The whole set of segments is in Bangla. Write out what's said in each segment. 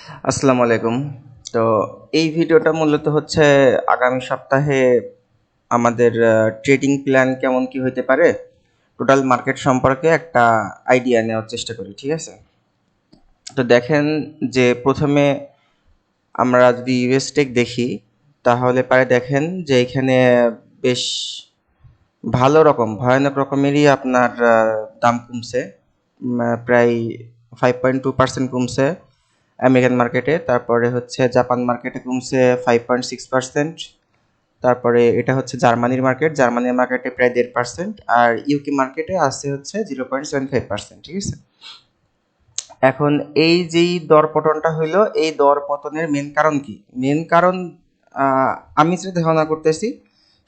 আসসালামু আলাইকুম। তো এই ভিডিওটা মূলত হচ্ছে আগামী সপ্তাহে আমাদের ট্রেডিং প্ল্যান কেমন কি হইতে পারে, টোটাল মার্কেট সম্পর্কে একটা আইডিয়া নেওয়ার চেষ্টা করি, ঠিক আছে? তো দেখেন যে প্রথমে আমরা যদি ইউএস টেক দেখি, তাহলে পারে দেখেন যে এখানে বেশ ভালো রকম ভয়ানক রকমেরই আপনার দাম কমছে। প্রায় 5.2% কমছে আমেরিকান মার্কেটে। তারপরে হচ্ছে জাপান মার্কেটে কমছে 5.6%। তারপরে এটা হচ্ছে জার্মানির মার্কেট, জার্মানির মার্কেটে প্রায় 1.5%। আর ইউকে মার্কেটে আছে হচ্ছে 0.75%, ঠিক আছে? এখন এই যেই দরপতনটা হইলো, এই দরপতনের মেন কারণ কি? মেন কারণ আমি যেটা ধারণা করতেছি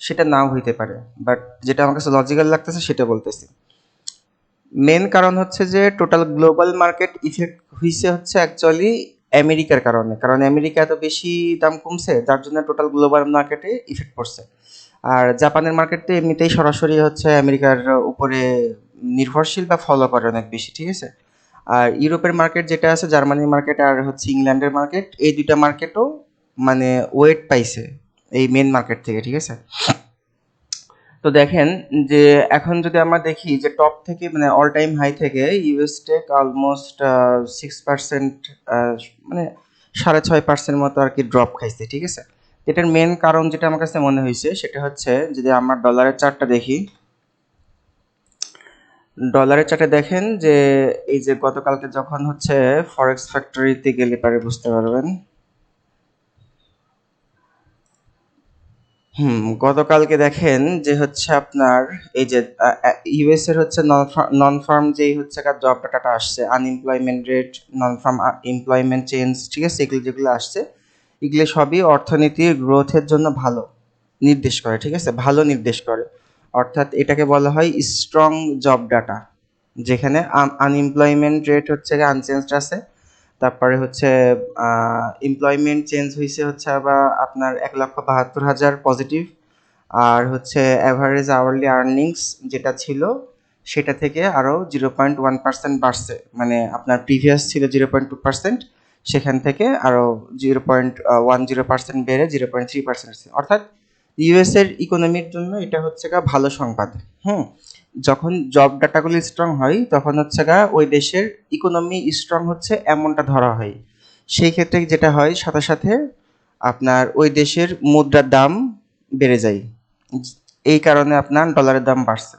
সেটা নাও হইতে পারে, বাট যেটা আমার কাছে লজিক্যাল লাগতেছে সেটা বলতেছি। মেন কারণ হচ্ছে যে টোটাল গ্লোবাল মার্কেট ইফেক্ট হইছে হচ্ছে অ্যাকচুয়ালি আমেরিকার কারণে, কারণ আমেরিকা এত বেশি দাম কমছে যার জন্য টোটাল গ্লোবাল মার্কেটে ইফেক্ট পড়ছে। আর জাপানের মার্কেট তো এমনিতেই সরাসরি হচ্ছে আমেরিকার উপরে নির্ভরশীল বা ফলো করে অনেক বেশি, ঠিক আছে? আর ইউরোপের মার্কেট যেটা আছে, জার্মানির মার্কেট আর হচ্ছে ইংল্যান্ডের মার্কেট, এই দুইটা মার্কেটও মানে ওয়েট পাইছে এই মেন মার্কেট থেকে, ঠিক আছে? তো দেখেন যে এখন যদি আমরা দেখি যে টপ থেকে মানে অল টাইম হাই থেকে ইউএস টেক অলমোস্ট 6%, মানে 6.5% মতো আর কি ড্রপ খাইছে, ঠিক আছে? এটার মেন কারণ যেটা আমার কাছে মনে হয়েছে সেটা হচ্ছে যদি আমরা ডলারের চার্টটা দেখি, ডলারের চার্টে দেখেন যে এই যে গতকালকে যখন হচ্ছে ফরেক্স ফ্যাক্টরিতে গেলে পারে বুঝতে পারবেন। গতকালকে দেখেন যে হচ্ছে আপনার এই যে ইউএস এর হচ্ছে নন ফার্ম যেই হচ্ছে জব ডাটাটা আসছে, আনএমপ্লয়মেন্ট রেট, নন ফার্ম এমপ্লয়মেন্ট চেঞ্জ, ঠিক আছে? এগুলো যেগুলো আসছে, এগুলো সবই অর্থনীতির গ্রোথের জন্য ভালো নির্দেশ করে, ঠিক আছে? ভালো নির্দেশ করে। অর্থাৎ এটাকে বলা হয় স্ট্রং জব ডাটা, যেখানে আনএমপ্লয়মেন্ট রেট হচ্ছে আনচেঞ্জড আছে। তারপরে হচ্ছে এমপ্লয়মেন্ট চেঞ্জ হয়েছে হচ্ছে আবার আপনার 1,72,000 পজিটিভ। আর হচ্ছে অ্যাভারেজ আওয়ারলি আর্নিংস যেটা ছিল সেটা থেকে আরও 0.1% বাড়ছে, মানে আপনার প্রিভিয়াস ছিল 0.2%, সেখান থেকে আরও 0.10% বেড়ে 0.3%। অর্থাৎ ইউএস এর ইকোনমির জন্য এটা হচ্ছে গা ভালো সংবাদ। হুম যখন জব ডাটাগুলি স্ট্রং হয় তখন হচ্ছে গা ওই দেশের ইকোনমি স্ট্রং হচ্ছে এমনটা ধরা হয়। সেই ক্ষেত্রে যেটা হয় সাথে সাথে আপনার ওই দেশের মুদ্রার দাম বেড়ে যায়। এই কারণে আপনার ডলারের দাম বাড়ছে।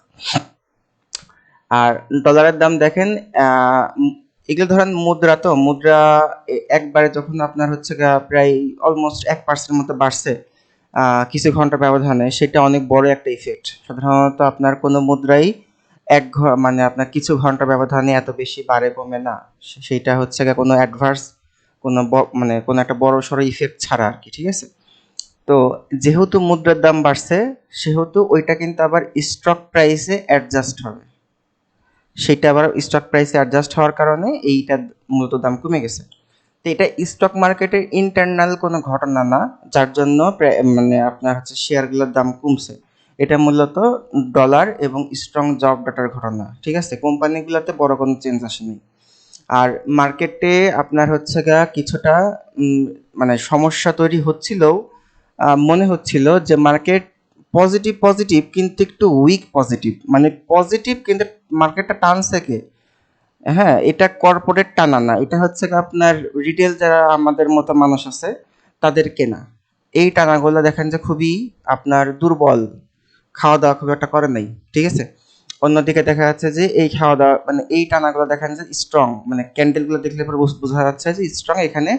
আর ডলারের দাম দেখেন, এগুলো ধরেন মুদ্রা, তো মুদ্রা একবারে যখন আপনার হচ্ছে প্রায় অলমোস্ট 1% মতো বাড়ছে কিছু ঘন্টা ব্যবধানে, সেটা অনেক বড় একটা ইফেক্ট। সাধারণত আপনার কোনো মুদ্রাই মানে আপনার কিছু ঘন্টা ব্যবধানে এত বেশি বাড়ে কমে না। সেইটা হচ্ছে কোনো অ্যাডভার্স কোনো মানে কোনো একটা বড় সড়ো ইফেক্ট ছাড়া আর কি, ঠিক আছে? তো যেহেতু মুদ্রার দাম বাড়ছে, সেহেতু ওইটা কিন্তু আবার স্টক প্রাইসে অ্যাডজাস্ট হবে। সেটা আবার স্টক প্রাইসে অ্যাডজাস্ট হওয়ার কারণে এইটা মূলত দাম কমে গেছে। তো এটা স্টক মার্কেটের ইন্টারনাল কোনো ঘটনা না, যার জন্য মানে আপনার হচ্ছে শেয়ারগুলোর দাম কমছে। এটা মূলত ডলার এবং স্ট্রং জব ডাটার ঘটনা, ঠিক আছে? কোম্পানিগুলোতে বড় কোনো চেঞ্জ আসেনি। আর মার্কেটে আপনার হচ্ছে কিছুটা মানে সমস্যা তৈরি হচ্ছিলেও মনে হচ্ছিল যে মার্কেট পজিটিভ পজিটিভ কিন্তু একটু উইক পজিটিভ, মানে পজিটিভ কিন্তু মার্কেটটা টানছে কে? হ্যাঁ, এটা কর্পোরেট টানা না, এটা হচ্ছে আপনার রিটেল যারা আমাদের মতো মানুষ আছে তাদের কেনা। এই টানাগুলো দেখেন যে খুবই আপনার দুর্বল, খাওয়া দাওয়া খুব একটা করে নাই, ঠিক আছে? অন্যদিকে দেখা যাচ্ছে যে এই খাওয়া দাওয়া মানে এই টানাগুলো দেখেন যে স্ট্রং, মানে ক্যান্ডেলগুলো দেখলে পরে বোঝা যাচ্ছে যে স্ট্রং। এখানে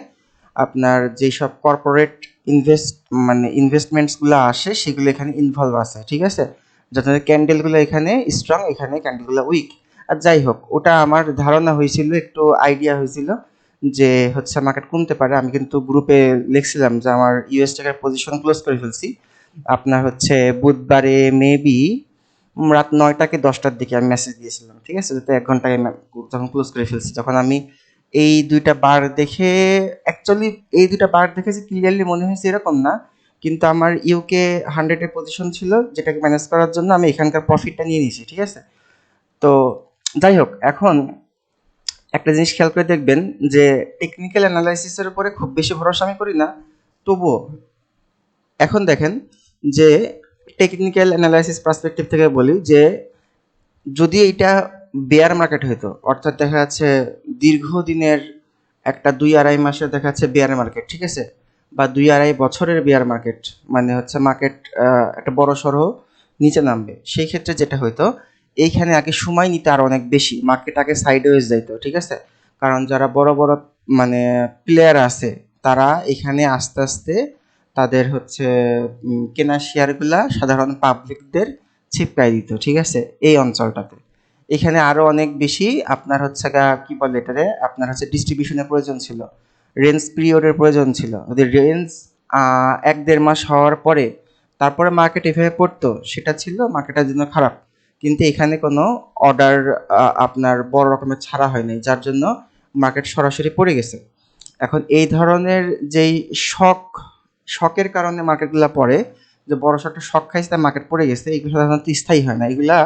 আপনার যেসব কর্পোরেট ইনভেস্ট মানে ইনভেস্টমেন্টসগুলো আসে সেগুলো এখানে ইনভলভ আছে, ঠিক আছে? যাতে ক্যান্ডেলগুলো এখানে স্ট্রং, এখানে ক্যান্ডেলগুলো উইক। আর যাই হোক, ওটা আমার ধারণা হয়েছিল, একটু আইডিয়া হয়েছিল যে হচ্ছে মার্কেট কমতে পারে। আমি কিন্তু গ্রুপে লিখছিলাম যে আমার ইউএস টাকার পজিশন ক্লোজ করে ফেলছি আপনার হচ্ছে বুধবারে মেবি রাত 9টা কি 10টার দিকে আমি মেসেজ দিয়েছিলাম, ঠিক আছে? যাতে 1 ঘন্টা আগে যখন ক্লোজ করে ফেলছি, যখন আমি এই দুইটা বার দেখে, অ্যাকচুয়ালি এই দুইটা বার দেখে যে ক্লিয়ারলি মনে হয়েছে এরকম না, কিন্তু আমার ইউকে 100-এর পজিশন ছিল, যেটাকে ম্যানেজ করার জন্য আমি এখানকার প্রফিটটা নিয়ে নিয়েছি, ঠিক আছে? তো যাই হোক, এখন একটা জিনিস খেয়াল করে দেখবেন যে টেকনিক্যাল অ্যানালাইসিসের উপরে খুব বেশি ভরসা আমি করি না, তবুও এখন দেখেন যে টেকনিক্যাল অ্যানালাইসিস পার্সপেক্টিভ থেকে বলি যে যদি এটা বেয়ার মার্কেট হইতো, অর্থাৎ দেখা যাচ্ছে দীর্ঘদিনের একটা ২-২.৫ মাসের দেখা যাচ্ছে বেয়ার মার্কেট, ঠিক আছে, বা ২-২.৫ বছরের বেয়ার মার্কেট, মানে হচ্ছে মার্কেট একটা বড় সড়ো নিচে নামবে, সেই ক্ষেত্রে যেটা হইতো এইখানে আগে সময় নিতে আরো অনেক বেশি, মার্কেট আগে সাইডওয়েজ যাইতো, ঠিক আছে, কারণ যারা বড় বড় মানে প্লেয়ার আছে তারা এখানে আস্তে আস্তে তাদের হচ্ছে কেনা শেয়ারগুলা সাধারণ পাবলিকদের ছিপকাই দিত, ঠিক আছে, এই অঞ্চলটাতে। এখানে আরো অনেক বেশি আপনার হচ্ছে কি বলে এটারে, আপনার হচ্ছে ডিস্ট্রিবিউশনের প্রয়োজন ছিল, রেঞ্জ পিরিয়ডের প্রয়োজন ছিল। যদি রেঞ্জ ১-১.৫ মাস হওয়ার পরে তারপরে মার্কেট এভাবে পড়তো, সেটা ছিল মার্কেটের জন্য খারাপ। কিন্তু এখানে কোনো অর্ডার আপনার বড় রকমের ছাড়া হয় নাই, যার জন্য মার্কেট সরাসরি পড়ে গেছে। এখন এই ধরনের যেই শকের কারণে মার্কেটগুলা পড়ে, যে বড় একটা শক খাইছে তার মার্কেট পড়ে গেছে, এগুলো সাধারণত স্থায়ী হয় না, এগুলা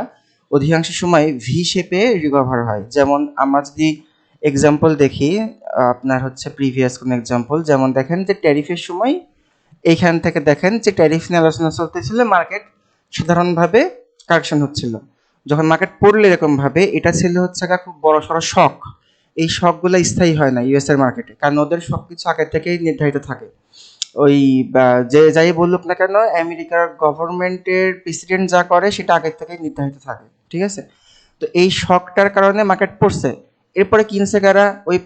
অধিকাংশ সময় ভি শেপে রিকভার হয়। যেমন আমরা যদি এক্সাম্পল দেখি, আপনার হচ্ছে প্রিভিয়াস কোন এক্সাম্পল, যেমন দেখেন যে ট্যারিফের সময় এইখান থেকে দেখেন যে ট্যারিফ নিয়ে আলোচনা চলতেছিল, মার্কেট সাধারণভাবে কারেকশন হচ্ছিল। যখন মার্কেট পড়লো এরকম ভাবে, এটা ছিল হচ্ছে খুব বড় সড়ো শক। এই শকগুলো স্থায়ী হয় না ইউএস এর মার্কেটে, কারণ ওদের সবকিছু আগে থেকেই নির্ধারিত থাকে। ওই যে যাই বলুক না কেন, আমেরিকার গভর্নমেন্টের প্রেসিডেন্ট যা করে সেটা আগের থেকেই নির্ধারিত থাকে, ঠিক আছে। তো এই শকটার কারণে মার্কেট পড়ছে। এরপরে কিনছে কারা? ওই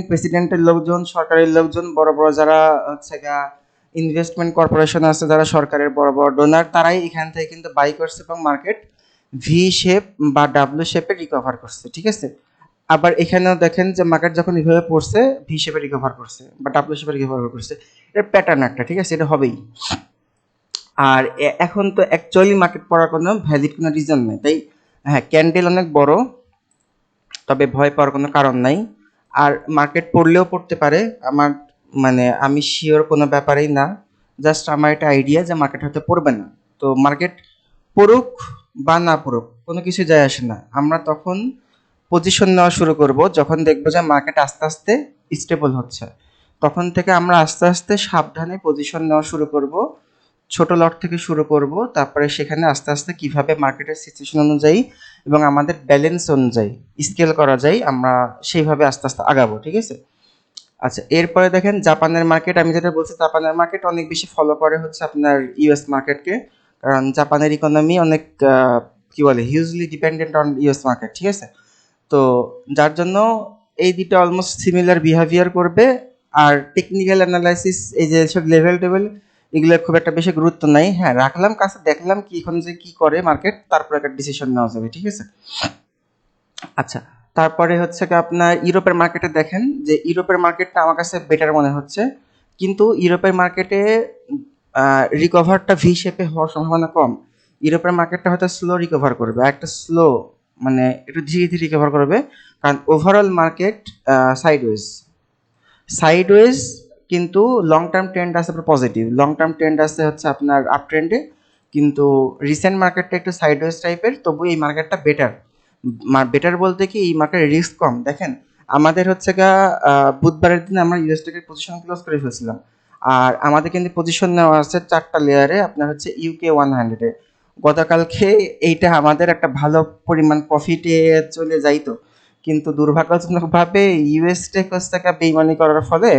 প্রেসিডেন্টের লোকজন, সরকারের লোকজন, বড় বড় যারা হচ্ছে ইনভেস্টমেন্ট কর্পোরেশন আছে, যারা সরকারের বড় বড় ডোনার, তারাই এখান থেকে কিন্তু বাই করছে এবং মার্কেট ভি শেপ বা ডাব্লিউ শেপে রিকভার করছে, ঠিক আছে। আবার এখানেও দেখেন যে মার্কেট যখন এভাবে পড়ছে ভি শেপে রিকভার করছে বা ডাব্লিউ শেপে রিকভার করছে, এর প্যাটার্ন একটা, ঠিক আছে, এটা হবেই। আর এখন তো অ্যাকচুয়ালি মার্কেট পড়ার কোনো ভ্যালিড কোনো রিজন নেই, তাই হ্যাঁ ক্যান্ডেল অনেক বড়, তবে ভয় পাওয়ার কোনো কারণ নাই। আর মার্কেট পড়লেও পড়তে পারে, আমার মানে আমি শিওর কোনো ব্যাপারেই না, জাস্ট আমার একটা আইডিয়া যে মার্কেট হয়তো পড়বে না। তো মার্কেট পড়ুক বা না পড়ুক কোনো কিছু যায় আসে না, আমরা তখন পজিশন নেওয়া শুরু করব যখন দেখবো যে মার্কেট আস্তে আস্তে স্টেবল হচ্ছে। তখন থেকে আমরা আস্তে আস্তে সাবধানে পজিশন নেওয়া শুরু করব, ছোট লট থেকে শুরু করব, তারপরে সেখানে আস্তে আস্তে কিভাবে মার্কেটের সিচুয়েশন অনুযায়ী এবং আমাদের ব্যালেন্স অনুযায়ী স্কেল করা যায়, আমরা সেইভাবে আস্তে আস্তে আগাবো, ঠিক আছে। আচ্ছা, এরপরে দেখেন জাপানের মার্কেট, আমি যেটা বলছি জাপানের মার্কেট অনেক বেশি ফলো করে হচ্ছে আপনার ইউএস মার্কেটকে, কারণ জাপানের ইকোনমি অনেক কি বলে hugely dependent on US market, ঠিক আছে। তো যার জন্য এই দুটো অলমোস্ট সিমিলার বিহেভিয়ার করবে। আর টেকনিক্যাল অ্যানালাইসিস এই যে সব লেভেল টেবিল এগুলোর খুব একটা বেশি গুরুত্ব নাই, হ্যাঁ রাখলাম কাছে, দেখলাম কি এখন যে কি করে মার্কেট, তারপর একটা ডিসিশন নেওয়া যাবে, ঠিক আছে। আচ্ছা, তারপরে হচ্ছে কি আপনার ইউরোপের মার্কেটে দেখেন যে ইউরোপের মার্কেটটা আমার কাছে বেটার মনে হচ্ছে, কিন্তু ইউরোপের মার্কেটে রিকভারটা ভি শেপে হওয়ার সম্ভাবনা কম। ইউরোপের মার্কেটটা হয়তো স্লো রিকভার করবে, একটা স্লো মানে একটু ধীরে ধীরে রিকভার করবে, কারণ ওভারঅল মার্কেট সাইডওয়েজ সাইডওয়েজ কিন্তু লং টার্ম ট্রেন্ড আছে আপনার পজিটিভ, লং টার্ম ট্রেন্ড আছে হচ্ছে আপনার আপ ট্রেন্ডে, কিন্তু রিসেন্ট মার্কেটটা একটু সাইডওয়েজ টাইপের, তবু এই মার্কেটটা বেটার। বেটার বলতে কি এই মার্কেটের রিস্ক কম। দেখেন আমাদের হচ্ছে বুধবারের দিন আমরা ইউএসটাকে পজিশন ক্লোজ করে ফেলছিলাম, আর আমাদের কিন্তু পজিশন নেওয়া আছে 4টা লেয়ারে, আপনার হচ্ছে ইউকে 100-এ। গতকালকে এইটা আমাদের একটা ভালো পরিমাণ প্রফিটে চলে যাইতো, কিন্তু দুর্ভাগ্যজনকভাবে ইউএস টেক হচ্ছে বেইমানি করার ফলে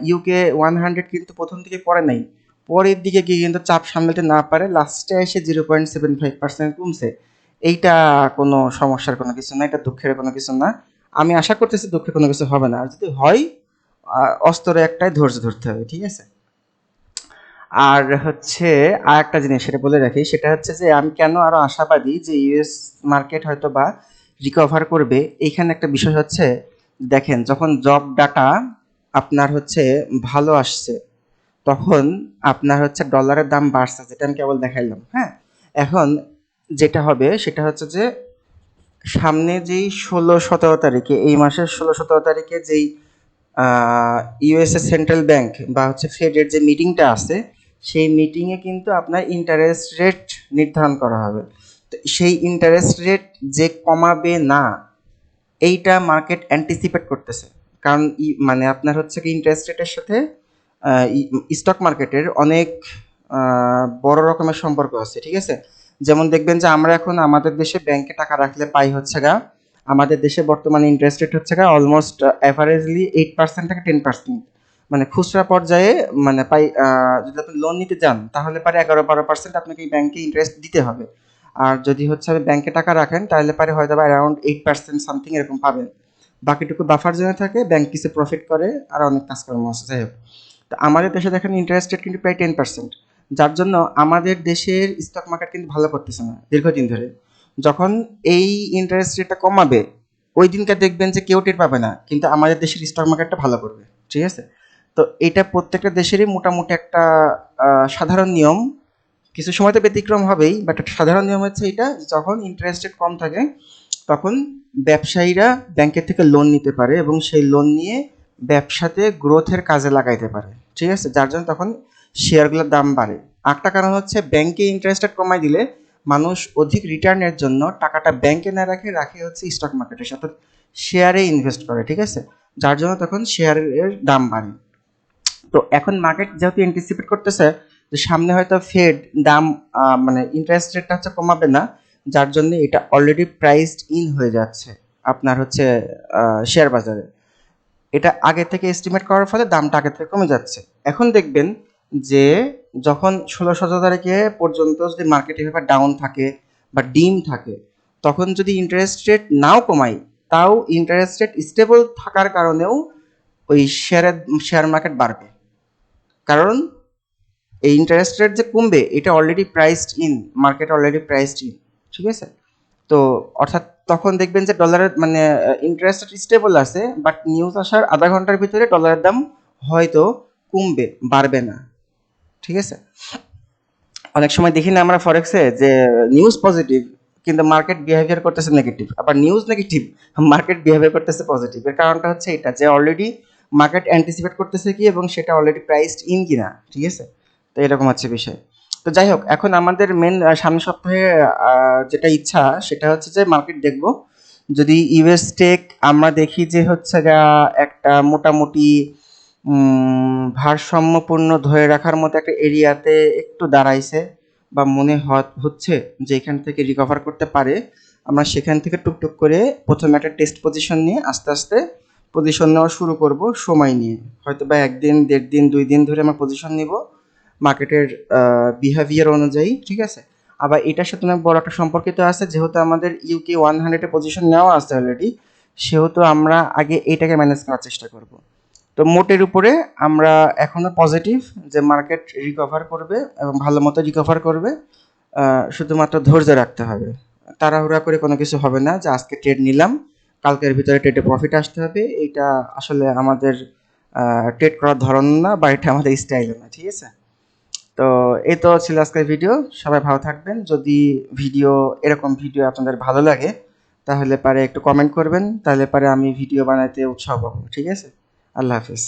ইউকে 100 কিন্তু প্রথম দিকে পড়ে নাই, পরের দিকে গিয়ে কিন্তু চাপ সামলাতে না পারে লাস্টে এসে 0.75% কমছে। এইটা কোনো সমস্যার কোনো কিছু না, এটা দুঃখের কোনো কিছু না। আমি আশা করতেছি দুঃখের কোনো কিছু হবে না, আর যদি হয় অস্তরে একটাই ধৈর্য ধরতে হবে, ঠিক আছে। আর হচ্ছে আর একটা জিনিস সেটা বলে রাখি, সেটা হচ্ছে যে আমি কেন আরো আশাবাদী যে ইউএস মার্কেট হয়তো বা রিকভার করবে। এইখানে একটা বিষয় হচ্ছে, দেখেন যখন জব ডাটা আপনার হচ্ছে ভালো আসছে, তখন আপনার হচ্ছে ডলারের দাম বাড়ছে, যেটা আমি কেবল দেখাইলাম, হ্যাঁ। এখন যেটা হবে সেটা হচ্ছে যে সামনে যেই 16-17 তারিখে, এই মাসের 16-17 তারিখে যেই ইউএসএ সেন্ট্রাল ব্যাংক বা হচ্ছে ফেডের যে মিটিংটা আছে, সেই মিটিংয়ে কিন্তু আপনার ইন্টারেস্ট রেট নির্ধারণ করা হবে। তো সেই ইন্টারেস্ট রেট যে কমাবে না, এইটা মার্কেট অ্যান্টিসিপেট করতেছে, কারণ মানে আপনার হচ্ছে কি ইন্টারেস্ট রেটের সাথে স্টক মার্কেটের অনেক বড় রকমের সম্পর্ক আছে, ঠিক আছে? যেমন দেখবেন যে আমরা এখন আমাদের দেশে ব্যাংকে টাকা রাখলে পাই হচ্ছে গা, আমাদের দেশে বর্তমানে ইন্টারেস্ট রেট হচ্ছে গা অলমোস্ট অ্যাভারেজলি 8% থেকে 10%। মানে খুচরা পর্যায়ে মানে পাই যদি আপনি লোন নিতে যান তাহলে পারে 11-12% আপনাকে এই ব্যাংকে ইন্টারেস্ট দিতে হবে। আর যদি হচ্ছে ব্যাংকে টাকা রাখেন তাহলে পারে হয়তো বা অ্যারাউন্ড 8% সামথিং এরকম পাবেন। বাকিটুকু বাফার জোনে থাকে, ব্যাংক কিছু প্রফিট করে, আর অনেক কাজকর্ম আছে, যাই হোক। তো আমাদের দেশে দেখেন ইন্টারেস্ট রেট কিন্তু প্রায় 10%, যার জন্য আমাদের দেশের স্টক মার্কেট কিন্তু ভালো করতেছে না দীর্ঘদিন ধরে। যখন এই ইন্টারেস্ট রেটটা কমাবে ওই দিনকে দেখবেন যে কেউ টের পাবে না, কিন্তু আমাদের দেশের স্টক মার্কেটটা ভালো করবে, ঠিক আছে? তো এটা প্রত্যেকটা দেশেরই মোটামুটি একটা সাধারণ নিয়ম। কিছু সময় তো ব্যতিক্রম হবেই, বাট একটা সাধারণ নিয়ম হচ্ছে এটা, যখন ইন্টারেস্ট রেট কম থাকে তখন ব্যবসায়ীরা ব্যাংকের থেকে লোন নিতে পারে এবং সেই লোন নিয়ে ব্যবসাতে গ্রোথের কাজে লাগাইতে পারে, ঠিক আছে? যার জন্য তখন শেয়ারগুলোর দাম বাড়ে। আরেকটা কারণ হচ্ছে ব্যাংকে ইন্টারেস্ট রেট কমাই দিলে মানুষ অধিক রিটার্নের জন্য টাকাটা ব্যাংকে না রাখে রাখে হচ্ছে স্টক মার্কেটের সাথে শেয়ারে ইনভেস্ট করে, ঠিক আছে? যার জন্য তখন শেয়ারের দাম বাড়ে। তো এখন মার্কেট যেহেতু অ্যান্টিসিপেট করতেছে যে সামনে হয়তো ফেড দাম মানে ইন্টারেস্ট রেটটা হচ্ছে কমাবে না, যার জন্য এটা অলরেডি প্রাইসড ইন হয়ে যাচ্ছে আপনার হচ্ছে শেয়ার বাজারে। এটা আগে থেকে এস্টিমেট করার ফলে দামটা আগে থেকে কমে যাচ্ছে। এখন দেখবেন যে যখন 16-17 তারিখে পর্যন্ত যদি মার্কেট এভাবে ডাউন থাকে বা ডিম থাকে, তখন যদি ইন্টারেস্ট রেট নাও কমাই, তাও ইন্টারেস্ট রেট স্টেবল থাকার কারণেও ওই শেয়ার মার্কেট বাড়বে। কারণ এই ইন্টারেস্ট রেট যে কমবে এটা already priced in, market already priced in, ঠিক আছে? তো অর্থাৎ তখন দেখবেন যে ডলারের মানে ইন্টারেস্ট রেট স্টেবল আছে, বাট নিউজ আসার আধা ঘন্টার ভিতরে ডলারের দাম হয়তো কমবে, বাড়বে না, ঠিক আছে? অনেক সময় দেখি না আমরা ফরেক্সে যে নিউজ পজিটিভ কিন্তু মার্কেট বিহেভিয়ার করতেছে নেগেটিভ, আবার নিউজ নেগেটিভ মার্কেট বিহেভিয়ার করতেছে পজিটিভ। এর কারণটা হচ্ছে এটা যে অলরেডি মার্কেট অ্যান্টিসিপেট করতেছে কি এবং সেটা অলরেডি প্রাইসড ইন কিনা, ঠিক আছে? তো এরকম হচ্ছে বিষয়। তো যাই হোক, এখন আমাদের মেন সামনের সপ্তাহে যেটা ইচ্ছা সেটা হচ্ছে যে মার্কেট দেখব। যদি ইউএস টেক আমরা দেখি যে হচ্ছে একটা মোটামুটি ভারসাম্যপূর্ণ ধরে রাখার মতো একটা এরিয়াতে একটু দাঁড়াইছে বা মনে হচ্ছে যে এখান থেকে রিকভার করতে পারে, আমরা সেখান থেকে টুকটুক করে প্রথমে একটা টেস্ট পজিশন নিয়ে আস্তে আস্তে পজিশন নেওয়া শুরু করব সময় নিয়ে। হয়তো বা 1 দিন 1.5 দিন 2 দিন ধরে আমরা পজিশন নিব মার্কেটের বিহেভিয়ার অনুযায়ী, ঠিক আছে? আবার এটার সাথে অনেক বড় একটা সম্পর্কিত আছে, যেহেতু আমাদের ইউকে 100-এ পজিশন নেওয়া আছে অলরেডি, সেহেতু আমরা আগে এইটাকে ম্যানেজ করার চেষ্টা করব। তো মোটের উপরে আমরা এখনো পজিটিভ যে মার্কেট রিকভার করবে এবং ভালো মতো রিকভার করবে। শুধুমাত্র ধৈর্য রাখতে হবে, তাড়াহুড়া করে কোনো কিছু হবে না যে আজকে ট্রেড নিলাম কালকের ভিতরে ট্রেডে প্রফিট আসতে হবে। এইটা আসলে আমাদের ট্রেড করার ধরন না, বা এটা আমাদের স্টাইলও না, ঠিক আছে? তো এই তো ছিল আজকের ভিডিও। সবাই ভালো থাকবেন। যদি এরকম ভিডিও আপনাদের ভালো লাগে তাহলে পারে একটু কমেন্ট করবেন, তাহলে পারে আমি ভিডিও বানাইতে উৎসাহ পাবো, ঠিক আছে? আল্লাহ হাফেজ।